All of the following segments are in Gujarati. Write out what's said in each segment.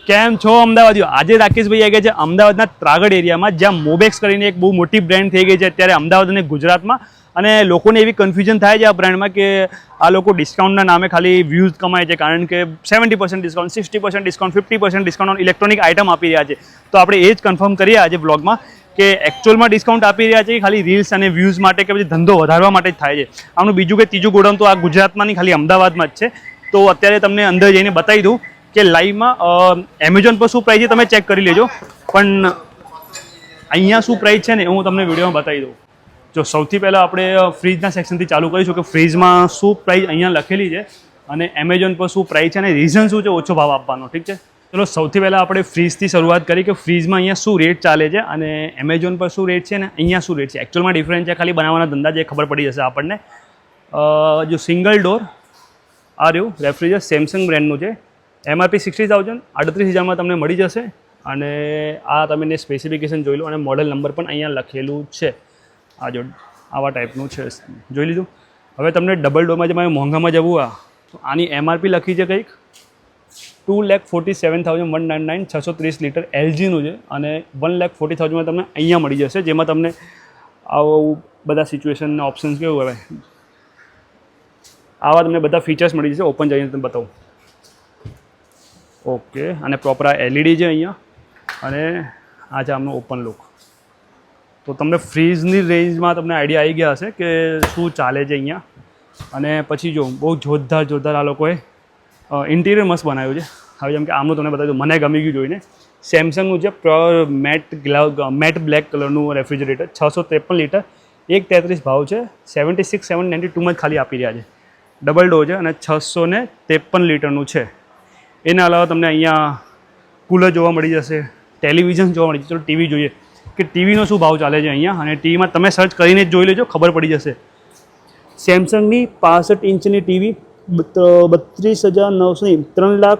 કેમ છો અમદાવાદીઓ? આજે રાકેશભાઈ આવી ગયા છે અમદાવાદના ત્રાગડ એરિયામાં, જ્યાં મોબેક્સ કરીને એક બહુ મોટી બ્રાન્ડ થઈ ગઈ છે અત્યારે અમદાવાદ અને ગુજરાતમાં. અને લોકોને એવી કન્ફ્યુઝન થાય છે આ બ્રાન્ડમાં કે આ લોકો ડિસ્કાઉન્ટના નામે ખાલી વ્યૂઝ કમાય છે, કારણ કે 70% discount, 60% discount, 50% discount on electronic item આપી રહ્યા છે. તો આપણે એ જ કન્ફર્મ કરીએ આજે બ્લોગમાં કે એકચ્યુઅલમાં ડિસ્કાઉન્ટ આપી રહ્યા છે કે ખાલી રીલ્સ અને વ્યૂઝ માટે કે પછી ધંધો વધારવા માટે જ થાય છે. આનું બીજું કે ત્રીજું ગોડાઉન તો આ ગુજરાતમાં નહીં, ખાલી અમદાવાદમાં જ છે. તો અત્યારે તમને અંદર જઈને બતાવી દઉં કે લાઈવમાં એમેઝોન પર શું પ્રાઇસ છે તમે ચેક કરી લેજો, પણ અહીંયા શું પ્રાઇસ છે ને હું તમને વિડીયોમાં બતાવી દઉં. જો સૌથી પહેલાં આપણે ફ્રીજના સેક્શનથી ચાલુ કરીશું કે ફ્રીજમાં શું પ્રાઇસ અહીંયા લખેલી છે અને એમેઝોન પર શું પ્રાઇસ છે અને રીઝન શું છે ઓછો ભાવ આપવાનો. ઠીક છે, ચલો સૌથી પહેલાં આપણે ફ્રીજથી શરૂઆત કરી કે ફ્રીજમાં અહીંયા શું રેટ ચાલે છે અને એમેઝોન પર શું રેટ છે અને અહીંયા શું રેટ છે. એકચ્યુઅલમાં ડિફરન્સ છે, ખાલી બનાવવાના ધંધા જે ખબર પડી જશે આપણને. જો સિંગલ ડોર આ રહ્યું રેફ્રિજરેટર સેમસંગ બ્રાન્ડનું છે, MRP 60,000, 38,000માં તમને મળી જશે. અને આ તમે સ્પેસિફિકેશન જોઈ લો અને મોડલ નંબર પણ અહીંયા લખેલું છે. આ જો આવા ટાઈપનું છે, જોઈ લીધું. હવે તમને ડબલ ડોરમાં જે મારે મોંઘામાં જવું તો આની MRP લખી છે કંઈક 2,47,199, 630 લીટર LGનું છે અને 1,40,000માં તમને અહીંયા મળી જશે, જેમાં તમને આવું બધા સિચ્યુએશનના ઓપ્શન્સ કેવું હવે આવા તમને બધા ફીચર્સ મળી જશે. ઓપન જઈને તમે બતાવું. ઓકે, અને પ્રોપર આ LED છે અહીંયા અને આ છે આમનું ઓપન લુક. તો તમને ફ્રીજની રેન્જમાં તમને આઈડિયા આવી ગયા હશે કે શું ચાલે છે અહીંયા. અને પછી જો બહુ જોરદાર આ લોકોએ ઇન્ટિરિયર મસ્ત બનાવ્યું છે. હવે જેમ કે આમનું તમને બતાવી દઉં, મને ગમી ગયું જોઈને. સેમસંગનું છે પ્યોર મેટ બ્લેક કલરનું રેફ્રિજરેટર, 653 લીટર, 1,33 ભાવ છે, 76,792માં જ ખાલી આપી રહ્યા છે. ડબલ ડોર છે અને 653 લીટરનું છે. એના અલાવા તમને અહીંયા કુલર જોવા મળી જશે, ટેલિવિઝન જોવા મળી જશે. ચલો ટીવી જોઈએ કે ટીવીનો શું ભાવ ચાલે છે અહીંયા, અને ટીવીમાં તમે સર્ચ કરીને જ જોઈ લેજો, ખબર પડી જશે. સેમસંગની 65 ઇંચની ટીવી 32,900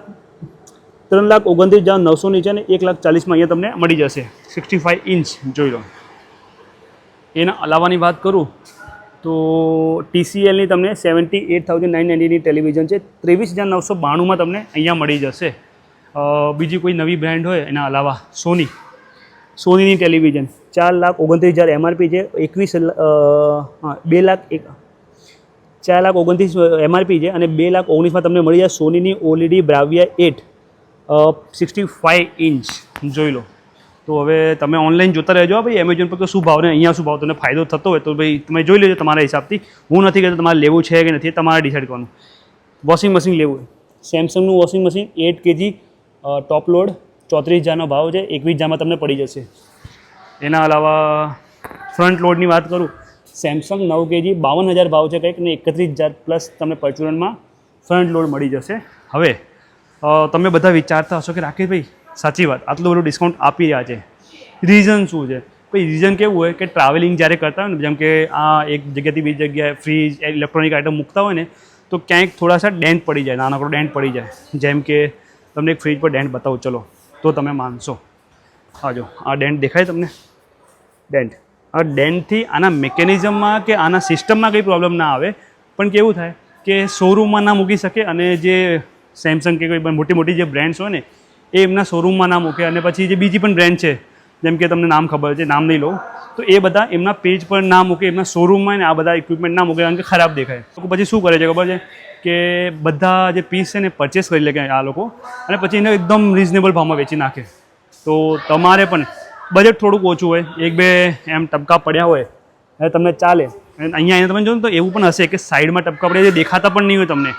3,29,900ની છે અને 1,40,000માં અહીંયા તમને મળી જશે. 65 ઇંચ જોઈ લો. એના અલાવાની વાત કરું તો TCLની તમને 78,990ની ટેલિવિઝન છે, 23,992માં તમને અહીંયા મળી જશે. બીજી કોઈ નવી બ્રાન્ડ હોય એના અલાવા સોનીની ટેલિવિઝન 4,29,000 MRP છે, 4,29,000 MRP છે અને 2,19,000માં તમને મળી જાય સોનીની OLED બ્રાવિયા 8 65 ઇંચ જોઈ લો. તો હવે તમે ઓનલાઈન જોતા રહેજો ભાઈ એમેઝોન પર કે શું ભાવ ને અહીંયા શું ભાવ, તમને ફાયદો થતો હોય તો ભાઈ તમે જોઈ લેજો તમારા હિસાબથી. હું નથી કહેતો તમારે લેવું છે કે નથી, તમારે ડિસાઇડ કરવાનું. વોશિંગ મશીન લેવું હોય, સેમસંગનું વોશિંગ મશીન 8 kg ટોપ લોડ 34,000નો ભાવ છે, 21,000માં તમને પડી જશે. એના અલાવા ફ્રન્ટ લોડની વાત કરું, સેમસંગ 9 kg 52,000 ભાવ છે કંઈક, ને 31,000 પ્લસ તમને પરચુરનમાં ફ્રન્ટ લોડ મળી જશે. હવે તમે બધા વિચારતા હશો કે રાકેશભાઈ સાચી વાત આટલું બધું ડિસ્કાઉન્ટ આપી રહ્યા છે, રીઝન શું છે? ભાઈ રીઝન કેવું હોય કે ટ્રાવેલિંગ જ્યારે કરતા હોય ને, જેમ કે આ એક જગ્યાથી બીજી જગ્યાએ ફ્રીજ ઇલેક્ટ્રોનિક આઇટમ મૂકતા હોય ને તો ક્યાંક થોડાસા ડેન્ટ પડી જાય, નાનકડો ડેન્ટ પડી જાય. જેમ કે તમને એક ફ્રીજ પર ડેન્ટ બતાવું ચલો તો તમે માનશો. હા જો આ ડેન્ટ દેખાય તમને, ડેન્ટ. આ ડેન્ટથી આના મિકેનિઝમમાં કે આના સિસ્ટમમાં કંઈ પ્રોબ્લેમ ના આવે, પણ કેવું થાય કે શોરૂમમાં ના મૂકી શકે અને જે સેમસંગ કે કોઈ મોટી જે બ્રાન્ડ્સ હોય ને એ એમના શોરૂમમાં ના મૂકે, અને પછી જે બીજી પણ બ્રાન્ડ છે જેમ કે તમને નામ ખબર છે, નામ નહીં લો, તો એ બધા એમના પેજ પર ના મૂકે, એમના શોરૂમમાં ને આ બધા ઇક્વિપમેન્ટ ના મૂકે, કારણ કે ખરાબ દેખાય. લોકો પછી શું કરે છે ખબર છે કે બધા જે પીસ છે ને પરચેસ કરી લે આ લોકો, અને પછી એને એકદમ રિઝનેબલ ભાવમાં વેચી નાખે. તો તમારે પણ બજેટ થોડુંક ઓછું હોય, 1-2 એમ ટપકા પડ્યા હોય અને તમને ચાલે. અહીંયા તમે જો ને તો એવું પણ હશે કે સાઈડમાં ટપકા પડ્યા જે દેખાતા પણ નહીં હોય તમને,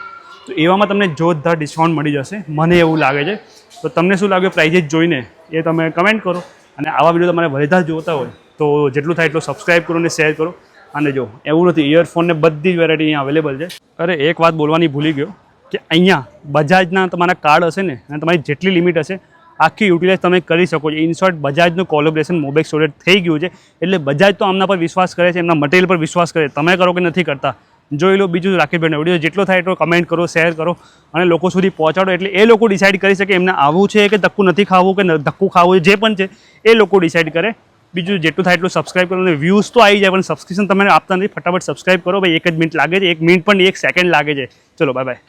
તો એવામાં તમને જોરદાર ડિસ્કાઉન્ટ મળી જશે, મને એવું લાગે છે. તો તમને શું લાગે પ્રાઇઝેસ જોઈને એ તમે કમેન્ટ કરો. અને આવા વિડીયો તમારે વધારે જોતા હોય તો જેટલું થાય એટલું સબસ્ક્રાઈબ કરો અને શેર કરો. અને જો એવું નથી, ઇયરફોનને બધી જ વેરાયટી અહીંયા અવેલેબલ છે. અરે એક વાત બોલવાની ભૂલી ગયો કે અહીંયા બજાજના તમારા કાર્ડ હશે ને અને તમારી જેટલી લિમિટ હશે આખી યુટિલાઇઝ તમે કરી શકો છો. ઇન શોર્ટ બજાજનું કોલેબોરેશન મોબેક્સ જોડે થઈ ગયું છે, એટલે બજાજ તો આમના પર વિશ્વાસ કરે છે, એમના મટીરિયલ પર વિશ્વાસ કરે. તમે કરો કે નથી કરતા જોઈ લો. બીજું રાકેશભાઈનો વિડીયો જેટલો થાય એટલો કમેન્ટ કરો, શેર કરો અને લોકો સુધી પહોંચાડો, એટલે એ લોકો ડિસાઇડ કરી શકે એમને આવવું છે કે ધક્કું નથી ખાવું કે ધક્કું ખાવું, જે પણ છે એ લોકો ડિસાઇડ કરે. બીજું જેટલું થાય એટલું સબસ્ક્રાઈબ કરો, અને વ્યૂઝ તો આવી જાય પણ સબસ્ક્રિપ્શન તમે આપતા નથી. ફટાફટ સબસ્ક્રાઈબ કરો ભાઈ, 1 જ મિનિટ લાગે છે, 1 મિનિટ પણ 1 સેકન્ડ લાગે છે. ચલો બાય બાય.